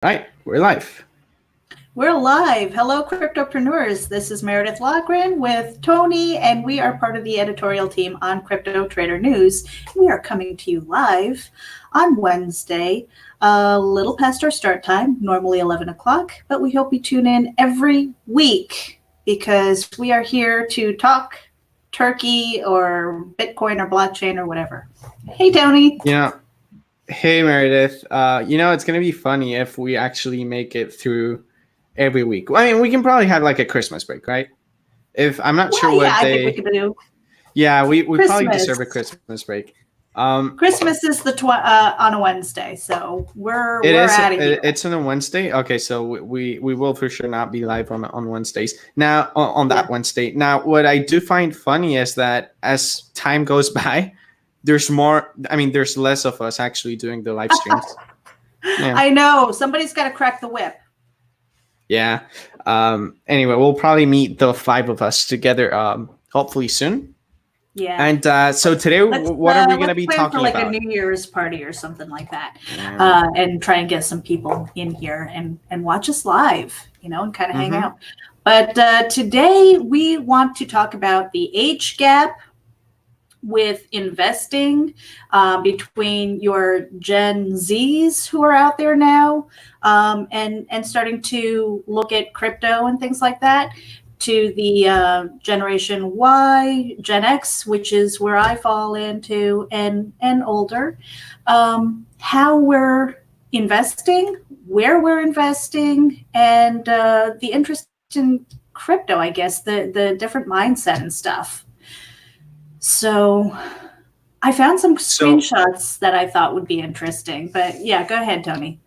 All right, we're live. We're live. Hello, cryptopreneurs. This is Meredith Logren with Tony, and we are part of the editorial team on Crypto Trader News. We are coming to you live on Wednesday, a little past our start time, normally 11 o'clock, but we hope you tune in every week because we are here to talk turkey or Bitcoin or blockchain or whatever. Hey, Tony. Hey Meredith. It's gonna be funny if we actually make it through every week. I mean, we can probably have like a Christmas break, right? If I'm not sure what I think we could do. Yeah, we probably deserve a Christmas break. Christmas is on a Wednesday, so we're out of here. It's on a Wednesday. Okay, so we will for sure not be live on Wednesdays. Now on that Wednesday. Now, what I do find funny is that as time goes by, there's less of us actually doing the live streams. Yeah. I know. Somebody's got to crack the whip. Yeah. Anyway, we'll probably meet the five of us together hopefully soon. Yeah. And so today, what are we going to be talking about? A New Year's party or something like that, and try and get some people in here and watch us live, and kind of hang out. But today we want to talk about the age gap with investing between your Gen Zs who are out there now and starting to look at crypto and things like that, to the Generation Y, Gen X, which is where I fall into, and older, how we're investing, where we're investing, and the interest in crypto, I guess, the different mindset and stuff. So I found some screenshots that I thought would be interesting, but yeah, go ahead, Tony.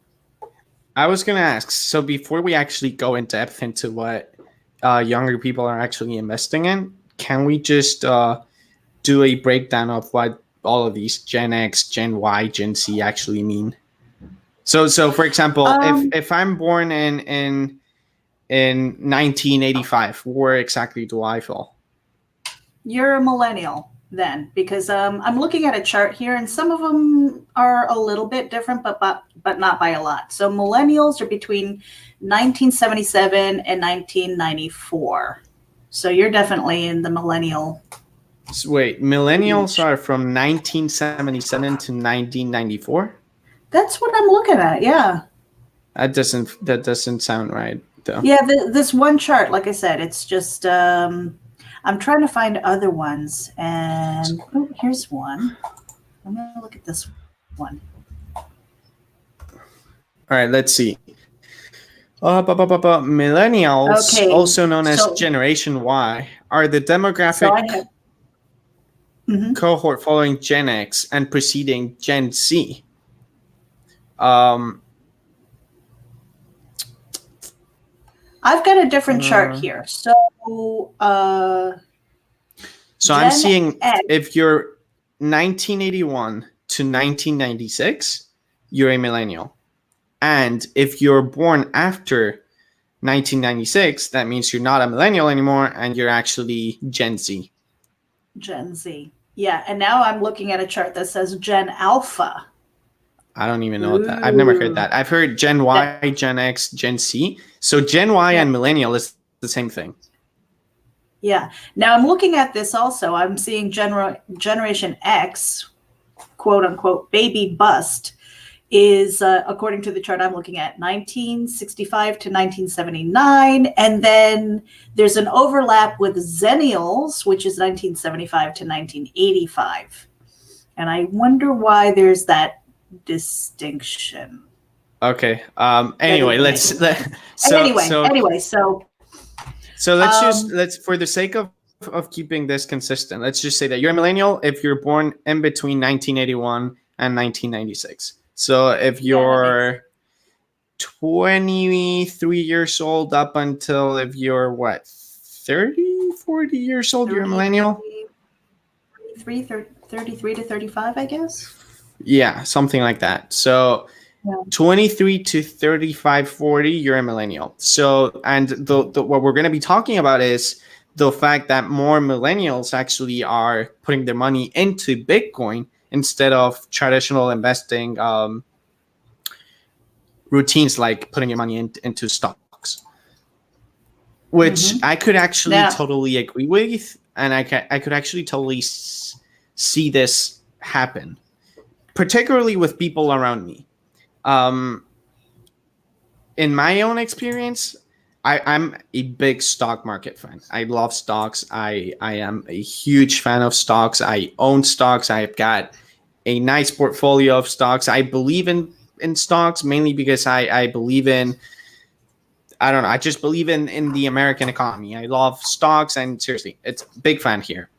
I was going to ask, so before we actually go in depth into what younger people are actually investing in, can we just do a breakdown of what all of these Gen X, Gen Y, Gen Z actually mean? So for example, if I'm born in 1985, where exactly do I fall? You're a millennial then, because I'm looking at a chart here, and some of them are a little bit different, but not by a lot. So millennials are between 1977 and 1994. So you're definitely in the millennial. So wait, millennials are from 1977 to 1994? That's what I'm looking at, yeah. That doesn't sound right, though. Yeah, this one chart, like I said, it's just I'm trying to find other ones, and here's one. I'm going to look at this one. All right, let's see. Millennials, also known as Generation Y, are the demographic cohort following Gen X and preceding Gen Z. I've got a different chart here. So I'm seeing if you're 1981 to 1996, you're a millennial. And if you're born after 1996, that means you're not a millennial anymore and you're actually Gen Z. Gen Z. Yeah. And now I'm looking at a chart that says Gen Alpha. I don't even know what that. I've never heard that. I've heard Gen Y, Gen X, Gen Z. So Gen Y and millennial is the same thing. Yeah. Now I'm looking at this also. I'm seeing Generation X, quote unquote, baby bust, is, according to the chart I'm looking at, 1965 to 1979. And then there's an overlap with Zennials, which is 1975 to 1985. And I wonder why there's that distinction. Okay. Anyway, So let's for the sake of keeping this consistent, let's just say that you're a millennial if you're born in between 1981 and 1996. So if you're 23 years old up until if you're 30, 40 years old, you're a millennial? 33 to 35, I guess. Yeah, something like that. So 23 to 35, 40, you're a millennial. So, and the what we're going to be talking about is the fact that more millennials actually are putting their money into Bitcoin instead of traditional investing, routines like putting your money into stocks, which I could actually totally agree with, and I could actually totally see this happen, particularly with people around me. In my own experience, I'm a big stock market fan. I love stocks. I am a huge fan of stocks. I own stocks. I've got a nice portfolio of stocks. I believe in stocks mainly because I believe in, I don't know, I just believe in the American economy. I love stocks, and seriously, it's a big fan here.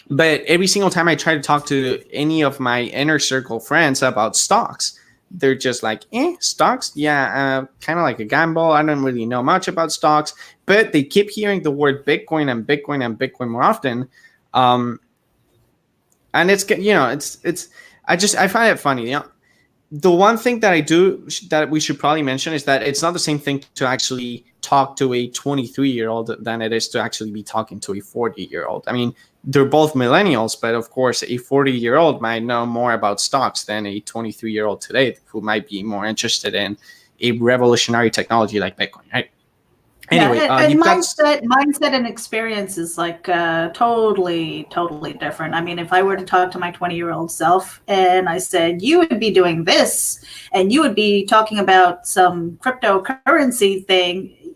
But every single time I try to talk to any of my inner circle friends about stocks, they're just like, stocks? Yeah, kind of like a gamble. I don't really know much about stocks. But they keep hearing the word Bitcoin and Bitcoin and Bitcoin more often. And it's, I find it funny. The one thing that I do that we should probably mention is that it's not the same thing to actually talk to a 23-year-old than it is to actually be talking to a 40-year-old. I mean, they're both millennials, but of course, a 40-year-old might know more about stocks than a 23-year-old today, who might be more interested in a revolutionary technology like Bitcoin, right? Anyway, and mindset and experience is like totally different. I mean, if I were to talk to my 20-year-old self and I said, you would be doing this and you would be talking about some cryptocurrency thing,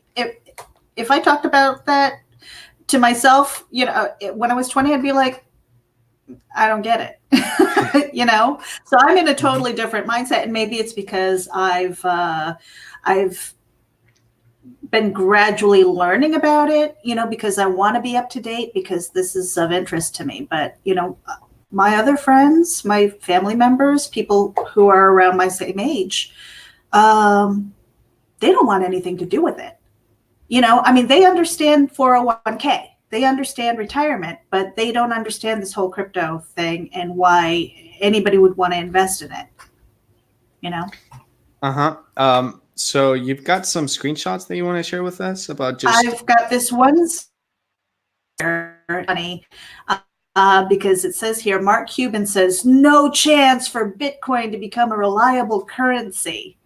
if I talked about that to myself, when I was 20, I'd be like, I don't get it. So I'm in a totally different mindset, and maybe it's because I've been gradually learning about it, because I want to be up to date, because this is of interest to me. But, my other friends, my family members, people who are around my same age, they don't want anything to do with it. I mean, they understand 401k, they understand retirement, but they don't understand this whole crypto thing and why anybody would want to invest in it, So you've got some screenshots that you want to share with us about just... I've got this one funny because it says here, Mark Cuban says, no chance for Bitcoin to become a reliable currency.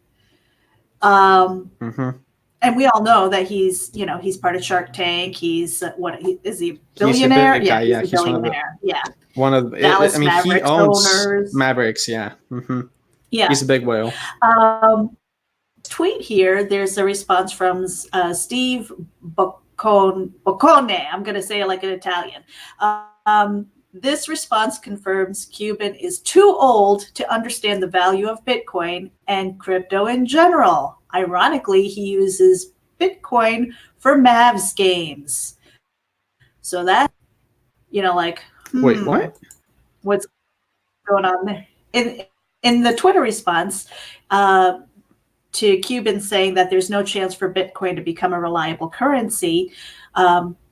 And we all know that he's part of Shark Tank. He's is he a billionaire? He's a big guy, yeah. He's billionaire. One of Dallas Mavericks he owns owners. Mavericks, yeah. Yeah. He's a big whale. Tweet here, there's a response from Steve Boccone. I'm going to say it like an Italian. This response confirms Cuban is too old to understand the value of Bitcoin and crypto in general. Ironically, he uses Bitcoin for Mavs games. So that, wait, what? What's going on there? In the Twitter response, to Cuban saying that there's no chance for Bitcoin to become a reliable currency,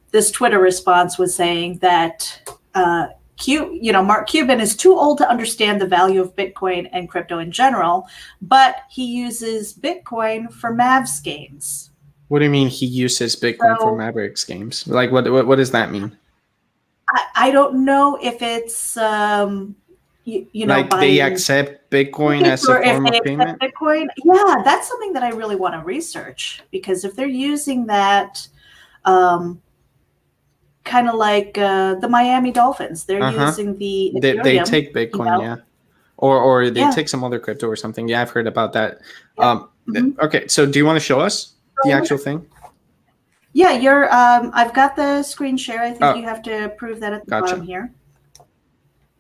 this Twitter response was saying that Mark Cuban is too old to understand the value of Bitcoin and crypto in general, but he uses Bitcoin for Mavs games. What do you mean he uses Bitcoin for Mavericks games? Like, what does that mean? I don't know if it's they accept Bitcoin as a form of payment. Bitcoin, yeah, that's something that I really want to research, because if they're using that, kind of like the Miami Dolphins, they're using the Ethereum, they take Bitcoin, yeah, or they take some other crypto or something. Yeah, I've heard about that. Yeah. Okay, so do you want to show us the actual thing? Yeah, I've got the screen share. I think you have to approve that at the bottom here.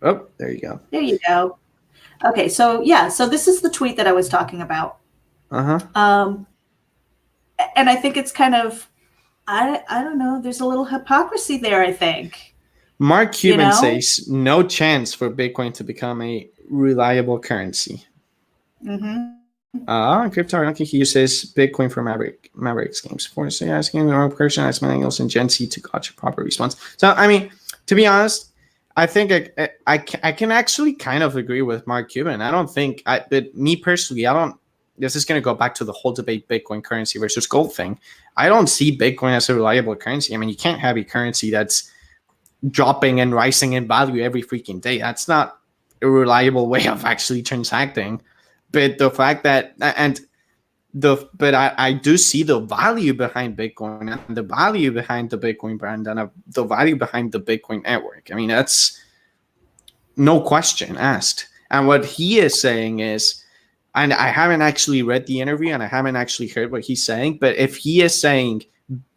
Oh, there you go. There you go. Okay, so this is the tweet that I was talking about. And I think it's kind of, I don't know, there's a little hypocrisy there, I think. Mark Cuban says no chance for Bitcoin to become a reliable currency. Crypto, I think he uses Bitcoin for Mavericks games. For asking the wrong person as Millennials and Gen Z to gotcha a proper response. So, I mean, to be honest, I think I can actually kind of agree with Mark Cuban. I don't think, but me personally, this is going to go back to the whole debate, Bitcoin currency versus gold thing. I don't see Bitcoin as a reliable currency. I mean, you can't have a currency that's dropping and rising in value every freaking day. That's not a reliable way of actually transacting. But the fact that, and but I do see the value behind Bitcoin and the value behind the Bitcoin brand and the value behind the Bitcoin network. I mean, that's no question asked. And what he is saying is, and I haven't actually read the interview and I haven't actually heard what he's saying, but if he is saying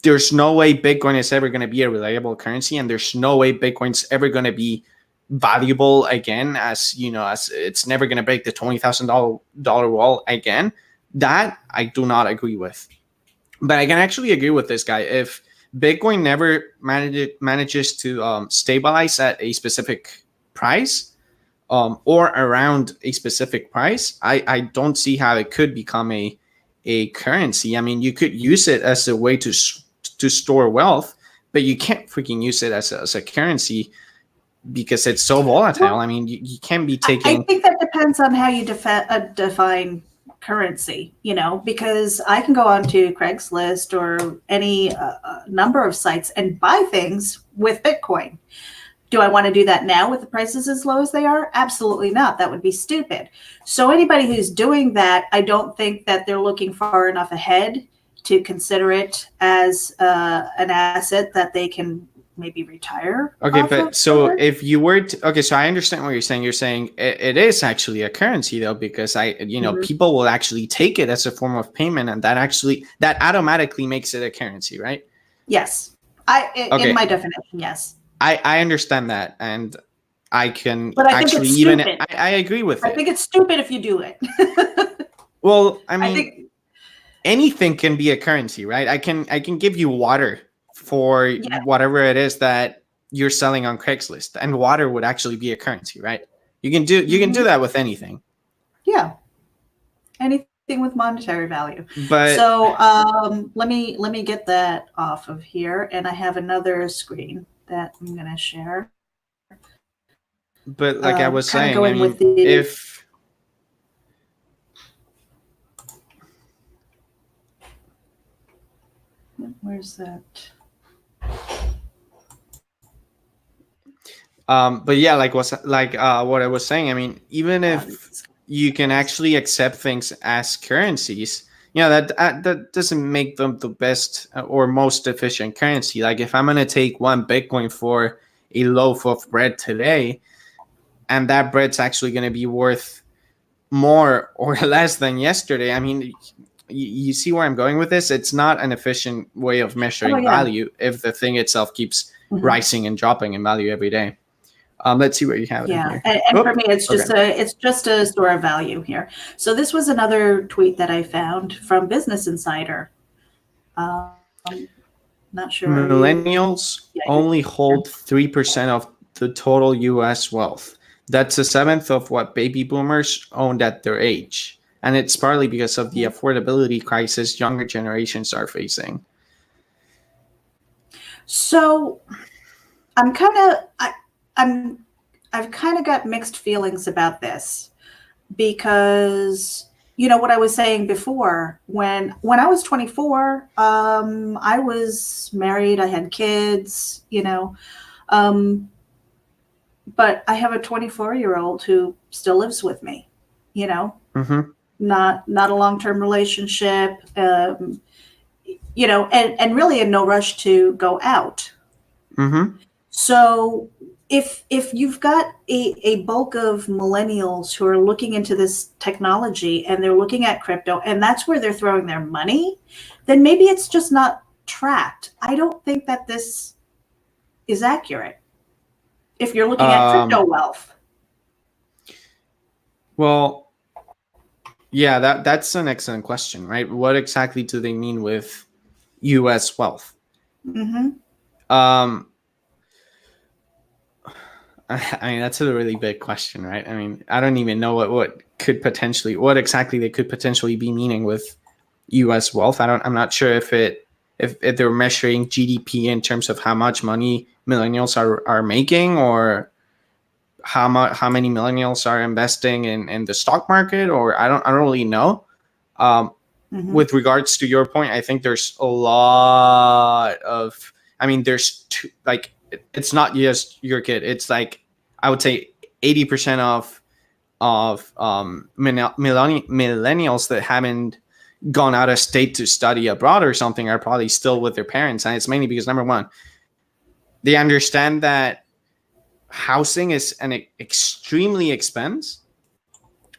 there's no way Bitcoin is ever going to be a reliable currency and there's no way Bitcoin's ever going to be valuable again, as you know, as it's never going to break the $20,000 wall again, that I do not agree with. But I can actually agree with this guy. If Bitcoin never manages to stabilize at a specific price, or around a specific price, I don't see how it could become a currency. I mean, you could use it as a way to store wealth, but you can't freaking use it as a currency because it's so volatile. Well, I mean, you can't be taking. I think that depends on how you define currency, you know, because I can go onto Craigslist or any number of sites and buy things with Bitcoin. Do I want to do that now with the prices as low as they are? Absolutely not. That would be stupid. So anybody who's doing that, I don't think that they're looking far enough ahead to consider it as an asset that they can maybe retire. Okay, but so if you were to, okay, so I understand what you're saying. You're saying it is actually a currency though, because people will actually take it as a form of payment, and that automatically makes it a currency, right? Yes, in my definition, yes. I understand that, and I can but I actually think it's even I agree with it. I think it's stupid if you do it. Well, I mean, anything can be a currency, right? I can give you water for whatever it is that you're selling on Craigslist, and water would actually be a currency, right? You can do that with anything. Yeah, anything with monetary value. But so let me get that off of here, and I have another screen that I'm going to share. But like I was saying, I mean, if where's that? But yeah, what I was saying, I mean, even if you can actually accept things as currencies, that doesn't make them the best or most efficient currency. Like if I'm going to take one Bitcoin for a loaf of bread today, and that bread's actually going to be worth more or less than yesterday, I mean, you see where I'm going with this? It's not an efficient way of measuring value if the thing itself keeps rising and dropping in value every day. Let's see what you have. Yeah, and for me, it's just a store of value here. So this was another tweet that I found from Business Insider. Not sure. Millennials only hold 3% of the total U.S. wealth. That's a seventh of what baby boomers owned at their age, and it's partly because of the affordability crisis younger generations are facing. So, I've kind of got mixed feelings about this, because what I was saying before, when I was 24, I was married, I had kids, but I have a 24-year-old who still lives with me, not a long-term relationship, and really in no rush to go out. So if you've got a bulk of millennials who are looking into this technology and they're looking at crypto and that's where they're throwing their money, then maybe it's just not tracked. I don't think that this is accurate if you're looking at crypto wealth. Well, yeah, that's an excellent question, right? What exactly do they mean with U.S. wealth? I mean, that's a really big question, right? I mean, I don't even know what exactly they could potentially be meaning with U.S. wealth. I'm not sure if they're measuring GDP in terms of how much money millennials are making, or how many millennials are investing in the stock market, or I don't really know. With regards to your point, I think there's a lot of, I mean, there's two, like, it's not just your kid. It's like, I would say 80% of millennials that haven't gone out of state to study abroad or something are probably still with their parents. And it's mainly because, number one, they understand that housing is an extremely expense.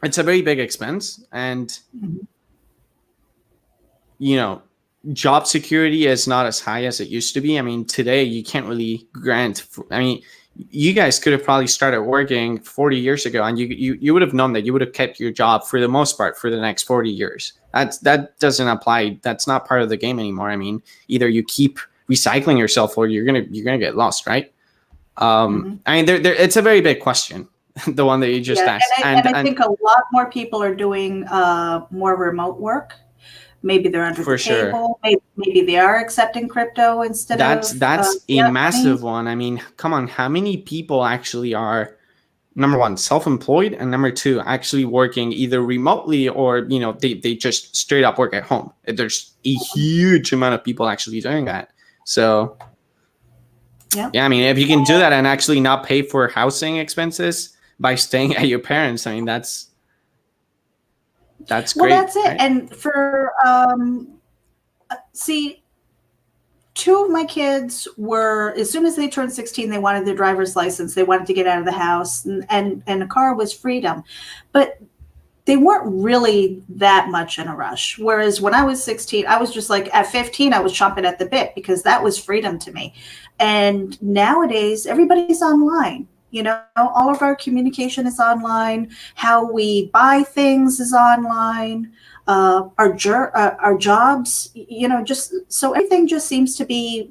It's a very big expense. And, you know, job security is not as high as it used to be. I mean, today you can't really grant. I mean, you guys could have probably started working 40 years ago, and you would have known that you would have kept your job for the most part for the next 40 years. That doesn't apply. That's not part of the game anymore. I mean, either you keep recycling yourself or you're gonna get lost, right? I mean, it's a very big question, the one that you just asked. And I think a lot more people are doing more remote work. Maybe they're under the table. Maybe they are accepting crypto instead of. That's a massive one. I mean, come on, how many people actually are, number one, self-employed, and number two, actually working either remotely or, you know, they just straight up work at home. There's a huge amount of people actually doing that. So, yeah, I mean, if you can do that and actually not pay for housing expenses by staying at your parents, I mean, that's great. Well, that's it. Right? And for see, two of my kids were, as soon as they turned 16, they wanted their driver's license. They wanted to get out of the house, and a car was freedom. But they weren't really that much in a rush. Whereas when I was 16, I was just like, at 15, I was chomping at the bit because that was freedom to me. And nowadays, everybody's online. You know, all of our communication is online. How we buy things is online. Our jobs, you know, just so everything just seems to be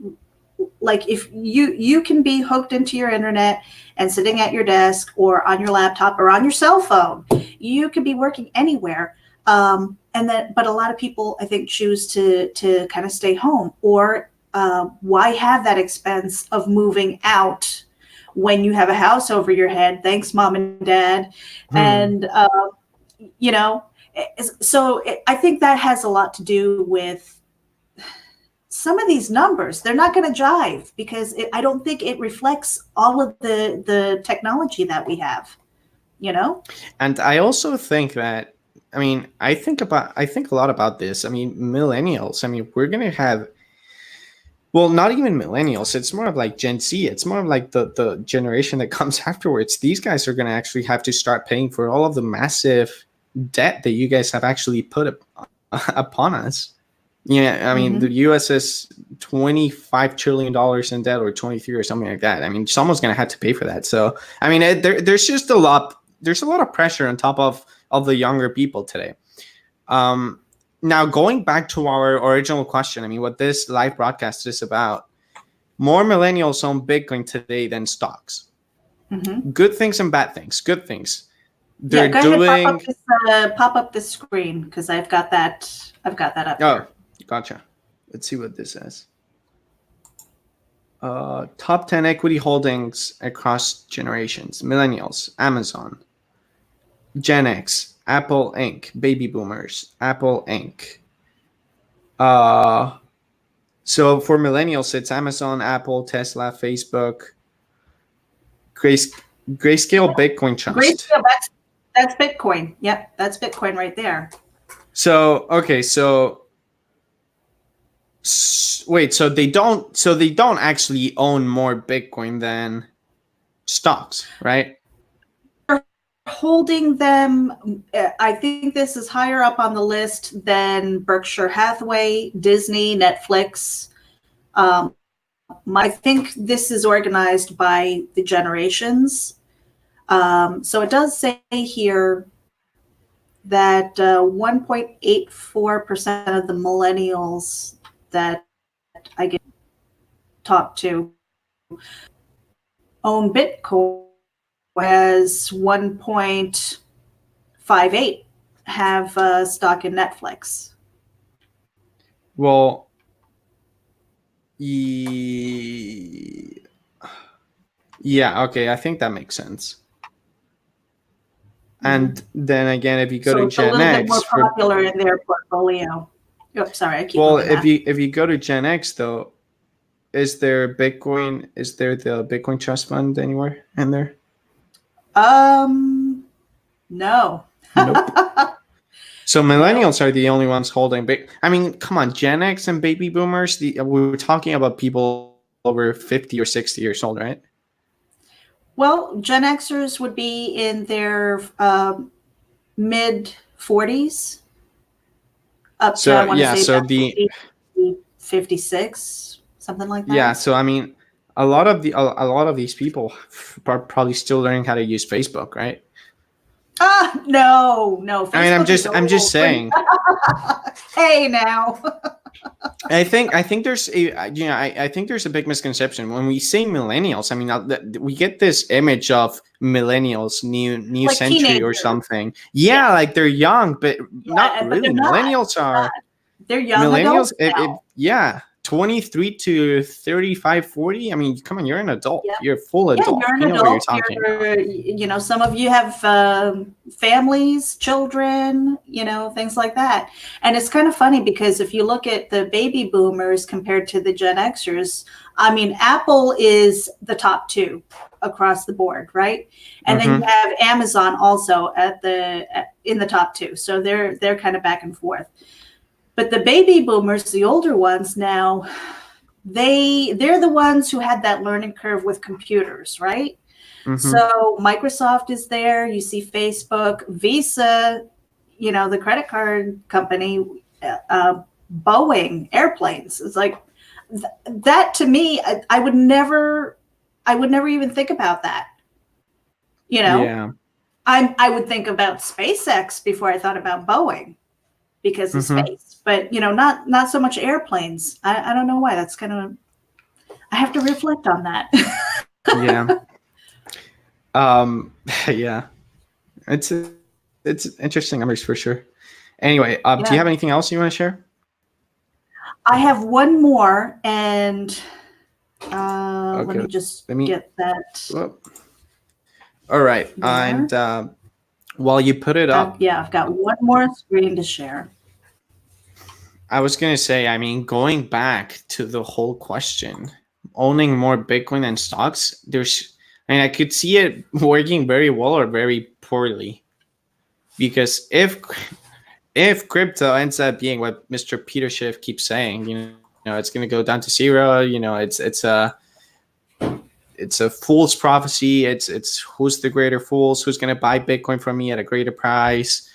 like, if you can be hooked into your internet and sitting at your desk or on your laptop or on your cell phone, you could be working anywhere. But a lot of people, I think, choose to kind of stay home, or why have that expense of moving out when you have a house over your head? Thanks, mom and dad. And, you know, so I think that has a lot to do with some of these numbers. They're not going to jive because I don't think it reflects all of the technology that we have, you know? And I also think that, I mean, I think a lot about this. I mean, millennials, I mean, we're going to have, well, not even millennials. It's more of like Gen Z. It's more of like the generation that comes afterwards. These guys are going to actually have to start paying for all of the massive debt that you guys have actually put upon us. Yeah, I mean, the U.S. is $25 trillion in debt, or 23 or something like that. I mean, someone's going to have to pay for that. So, I mean, there's just a lot. There's a lot of pressure on top of the younger people today. Now, going back to our original question, I mean, what this live broadcast is about, more millennials own Bitcoin today than stocks. Good things and bad things. Good things. They're doing. Pop up this screen because I've got that up. Oh, gotcha. Let's see what this says. Top 10 equity holdings across generations: Millennials, Amazon, Gen X, Apple Inc., Baby Boomers, Apple Inc. So for millennials, it's Amazon, Apple, Tesla, Facebook, Grayscale, Bitcoin Trust. Grayscale, that's Bitcoin. Yep, that's Bitcoin right there. So okay, wait, so they don't actually own more Bitcoin than stocks, right? Holding them, I think this is higher up on the list than Berkshire Hathaway, Disney, Netflix. I think this is organized by the generations. So it does say here that 1.84% of the millennials that I get talked to own Bitcoin, whereas 1.58 have stock in Netflix. Well, yeah, okay, I think that makes sense. And then again, if you go to Gen X, bit more popular in their portfolio. Oh, sorry, I keep. Well, if you go to Gen X though, is there the Bitcoin Trust Fund anywhere in there? No. Nope. So You know? millennials are the only ones holding big. I mean, come on, Gen X and baby boomers. We were talking about people over 50 or 60 years old, right? Well, Gen Xers would be in their mid 40s up to, I So want to yeah, say so about the 56, something like yeah, that. so I mean, a lot of these people are probably still learning how to use Facebook, right? Ah, no, no, I mean, I'm Facebook is just I'm just old. saying. Hey, now. I think there's I think there's a big misconception when we say millennials. I mean, we get this image of millennials, new Like century or teenagers. something. Yeah, Yeah, like they're young, but not but they're really. not. Millennials They're are not. They're young millennials. adults now. Yeah, 23 to 35, 40. I mean, come on, you're an adult. Yeah. You're a full Yeah, adult. you're an You know what you're adult. talking about. Some of you have families, children, things like that. And it's kind of funny because if you look at the baby boomers compared to the Gen Xers, I mean, Apple is the top two across the board, right? And then you Mm-hmm. have Amazon also in the top two. So they're kind of back and forth. But the baby boomers, the older ones now, they're the ones who had that learning curve with computers, right? Mm-hmm. So Microsoft is there. You see Facebook, Visa, the credit card company, Boeing, airplanes. It's like that to me. I would never even think about that. You know, Yeah. I would think about SpaceX before I thought about Boeing because of Mm-hmm. space, but not so much airplanes. I don't know why. That's kind of I have to reflect on that. Yeah. Yeah. It's it's interesting numbers for sure. Anyway, do you Yeah. have anything else you want to share? I have one more, and let Okay, me just let me. get that Well, all right, there. and while you put it up, Yeah, I've got one more screen to share. I was gonna say, I mean, going back to the whole question, owning more Bitcoin and stocks, I mean, I could see it working very well or very poorly because if crypto ends up being what Mr. Peter Schiff keeps saying, it's gonna go down to zero. It's a fool's prophecy. It's who's the greater fools, who's going to buy Bitcoin from me at a greater price.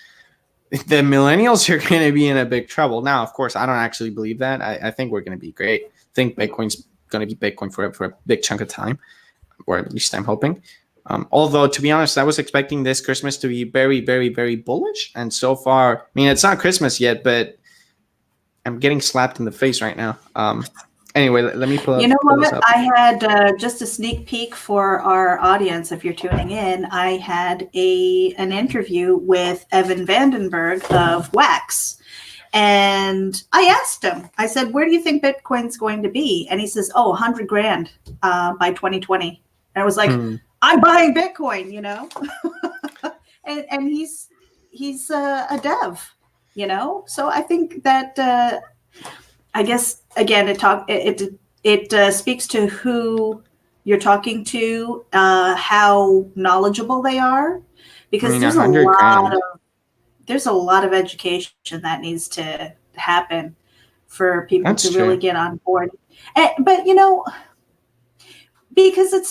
The millennials are going to be in a big trouble. Now, of course, I don't actually believe that. I think we're going to be great. I think Bitcoin's going to be Bitcoin for a big chunk of time, or at least I'm hoping. Although, to be honest, I was expecting this Christmas to be very, very, very bullish. And so far, I mean, it's not Christmas yet, but I'm getting slapped in the face right now. Anyway, let me You know pull this what? up. I had just a sneak peek for our audience. If you're tuning in, I had an interview with Evan Vandenberg of Wax. And I asked him, I said, where do you think Bitcoin's going to be? And he says, 100 grand by 2020. And I was like, I'm buying Bitcoin, and he's a dev, So I think that I guess again it speaks to who you're talking to, how knowledgeable they are, I because mean, 100 grand. there's a lot of education that needs to happen for people That's to really true. get on board. But because it's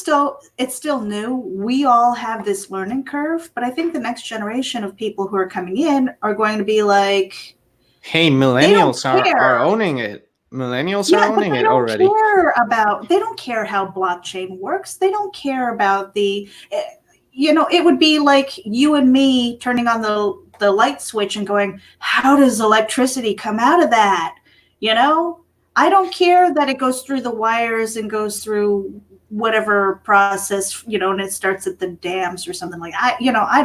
still new, we all have this learning curve. But I think the next generation of people who are coming in are going to be like, Hey, they don't millennials are care. owning it. Millennials are Yeah, but owning it already. they don't care how blockchain works. They don't care about it would be like you and me turning on the light switch and going, how does electricity come out of that? I don't care that it goes through the wires and goes through whatever process, and it starts at the dams or something like that. I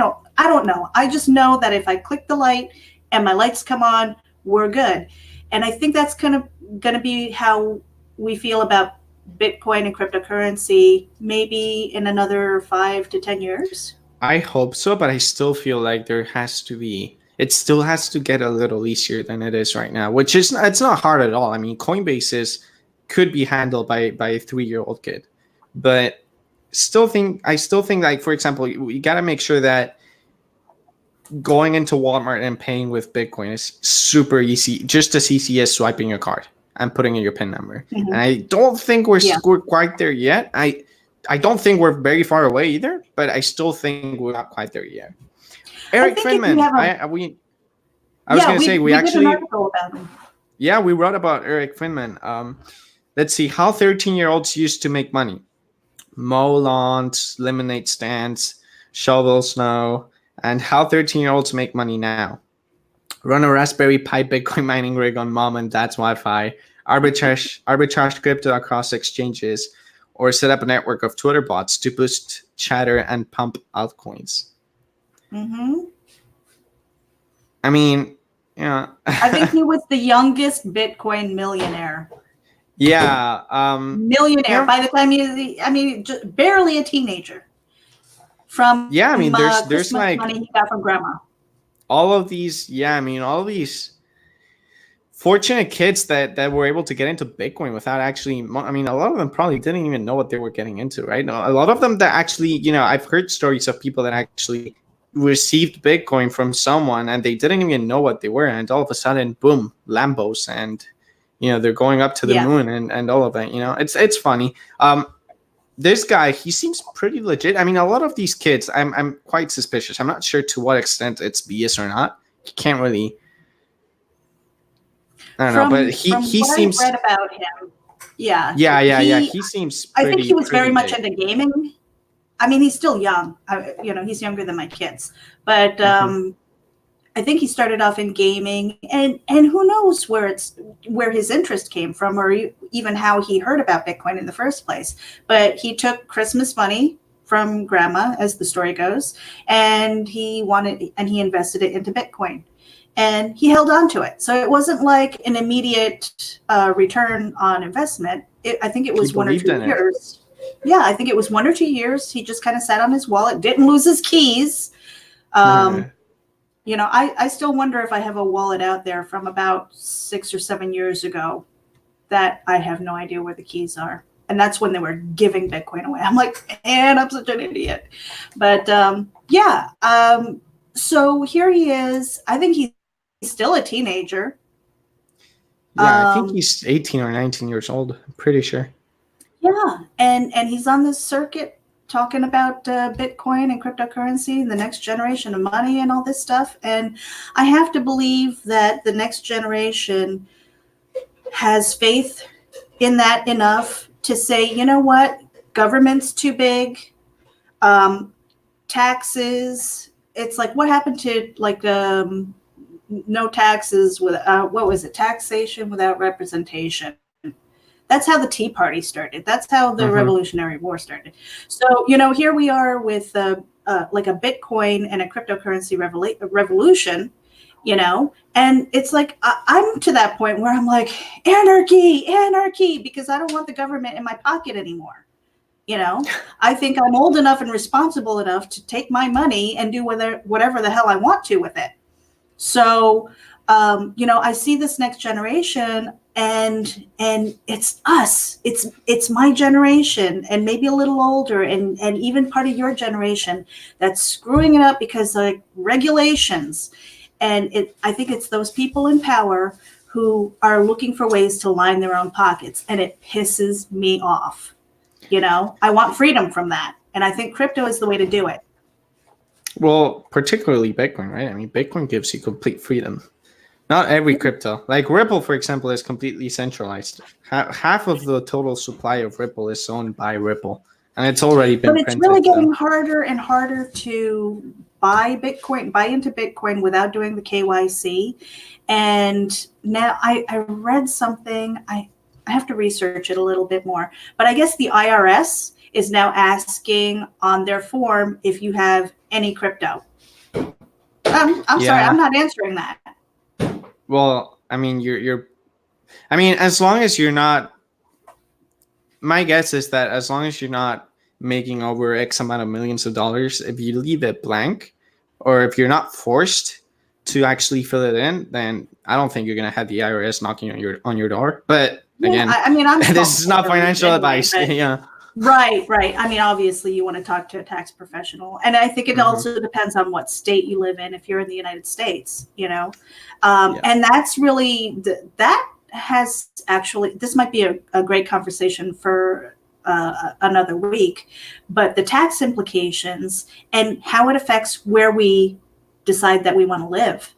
don't know. I just know that if I click the light and my lights come on, we're good. And I think that's kind of going to be how we feel about Bitcoin and cryptocurrency maybe in another 5 to 10 years. I hope so, but I still feel like it still has to get a little easier than it is right now, which it's not hard at all. I mean, Coinbase could be handled by a 3-year-old kid, but I still think like, for example, you got to make sure that going into Walmart and paying with Bitcoin is super easy, just as easy as swiping your card and putting in your PIN number. Mhm. And I don't think we're Yeah. quite there yet. I don't think we're very far away either, but I still think we're not quite there yet. Eric think if you Finman, have I was going to say we did actually an article about him. yeah, we wrote about Eric Finman. Let's see how 13-year-olds used to make money: mow lawns, lemonade stands, shovel snow, and how 13-year-olds make money now. Run a Raspberry Pi Bitcoin mining rig on mom and dad's Wi-Fi, arbitrage crypto across exchanges, or set up a network of Twitter bots to boost chatter and pump altcoins. Mm-hmm. I mean, yeah. I think he was the youngest Bitcoin millionaire. Yeah. Millionaire. Yeah. By the time just barely a teenager. From there's Christmas like money he got from grandma. all of these fortunate kids that were able to get into Bitcoin without actually, a lot of them probably didn't even know what they were getting into, right? A lot of them that actually, I've heard stories of people that actually received Bitcoin from someone and they didn't even know what they were. And all of a sudden, boom, Lambos, and, they're going up to the moon and all of that, it's funny. This guy, he seems pretty legit. A lot of these kids, I'm quite suspicious. I'm not sure to what extent it's BS or not. You can't really, I don't know, but he seems. I read about him. Yeah. He seems. I think he was very big. much into gaming. He's still young. He's younger than my kids, but I think he started off in gaming, and who knows where his interest came from, or even how he heard about Bitcoin in the first place. But he took Christmas money from grandma, as the story goes, and he invested it into Bitcoin, and he held on to it. So it wasn't like an immediate return on investment. I think it was 1 or 2 years. Yeah, I think it was 1 or 2 years. He just kind of sat on his wallet, didn't lose his keys. I still wonder if I have a wallet out there from about 6 or 7 years ago that I have no idea where the keys are. And that's when they were giving Bitcoin away. I'm like, man, I'm such an idiot. But so here he is. I think he's still a teenager. Yeah, I think he's 18 or 19 years old. I'm pretty sure. Yeah, and he's on this circuit talking about Bitcoin and cryptocurrency and the next generation of money and all this stuff. And I have to believe that the next generation has faith in that enough to say, you know what, government's too big, taxes. It's like, what happened to no taxes with what was it? Taxation without representation. That's how the Tea Party started. That's how the Revolutionary War started. So, here we are with like a Bitcoin and a cryptocurrency revolution, and it's like I'm to that point where I'm like, anarchy, because I don't want the government in my pocket anymore. I think I'm old enough and responsible enough to take my money and do whatever the hell I want to with it. So, I see this next generation, and it's us. It's my generation, and maybe a little older, and even part of your generation that's screwing it up because of regulations. And I think it's those people in power who are looking for ways to line their own pockets, and it pisses me off. I want freedom from that, and I think crypto is the way to do it. Well, particularly Bitcoin, right? Bitcoin gives you complete freedom. Not every crypto. Like Ripple, for example, is completely centralized. Half of the total supply of Ripple is owned by Ripple. And it's already been printed. But it's really getting harder and harder to buy into Bitcoin without doing the KYC. And now I read something, I have to research it a little bit more. But I guess the IRS is now asking on their form if you have any crypto. I'm sorry, I'm not answering that. Well, as long as you're not, my guess is that as long as you're not making over X amount of millions of dollars, if you leave it blank, or if you're not forced to actually fill it in, then I don't think you're going to have the IRS knocking on your door. But again, I'm this is not financial advice. But, yeah. Right, right. I mean, obviously, you want to talk to a tax professional, and I think it also depends on what state you live in. If you're in the United States, and that's really that has actually. This might be a great conversation for another week, but the tax implications and how it affects where we decide that we want to live.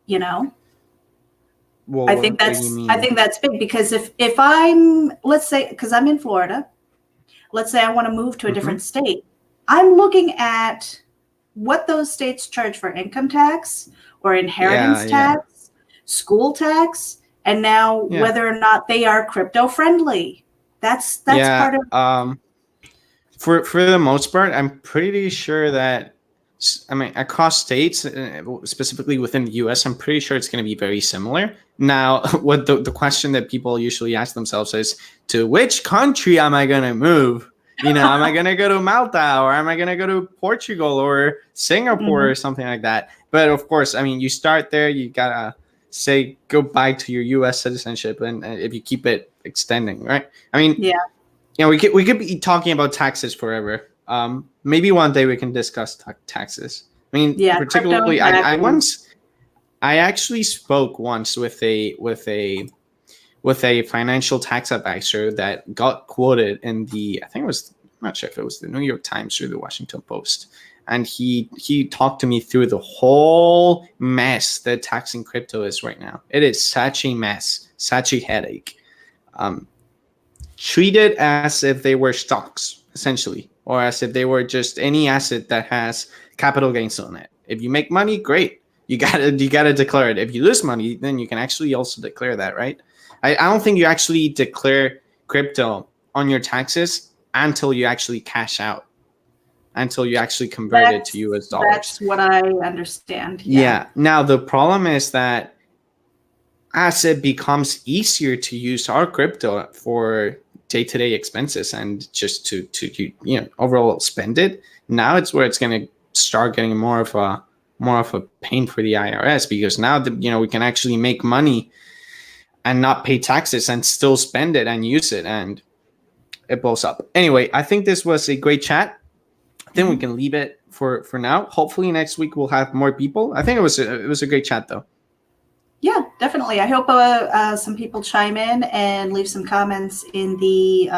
You know, Well, I think what do you that's mean? big because if I'm, let's say, because I'm in Florida. Let's say I want to move to a different state. I'm looking at what those states charge for income tax or inheritance tax, school tax, and now whether or not they are crypto friendly. That's part of For the most part, I'm pretty sure that, I mean, across states, specifically within the U.S., I'm pretty sure it's going to be very similar. Now, what the question that people usually ask themselves is, to which country am I going to move? Am I going to go to Malta, or am I going to go to Portugal or Singapore or something like that? But of course, I mean, you start there, you got to say goodbye to your U.S. citizenship, and if you keep it extending, right? I mean, we could be talking about taxes forever. Maybe one day we can discuss taxes. I mean, particularly, I actually spoke once with a financial tax advisor that got quoted in I think it was, I'm not sure if it was the New York Times or the Washington Post, and he talked to me through the whole mess that taxing crypto is right now. It is such a mess, such a headache. Treat it as if they were stocks, essentially, or as if they were just any asset that has capital gains on it. If you make money, great. You gotta declare it. If you lose money, then you can actually also declare that, right? I don't think you actually declare crypto on your taxes until you actually cash out, until you actually convert it to US dollars. That's what I understand. Yeah. Now, the problem is that as it becomes easier to use our crypto for day-to-day expenses and just to overall spend it, now it's where it's going to start getting more of a pain for the IRS, because now we can actually make money and not pay taxes and still spend it and use it, and it blows up. Anyway, I think this was a great chat. Then we can leave it for now. Hopefully next week we'll have more people. I think it was a great chat though. Yeah, definitely. I hope some people chime in and leave some comments in the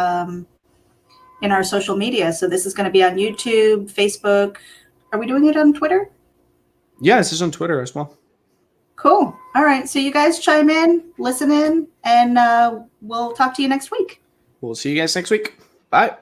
in our social media. So this is going to be on YouTube, Facebook. Are we doing it on Twitter? Yeah, this is on Twitter as well. Cool. All right. So you guys chime in, listen in, and we'll talk to you next week. We'll see you guys next week. Bye.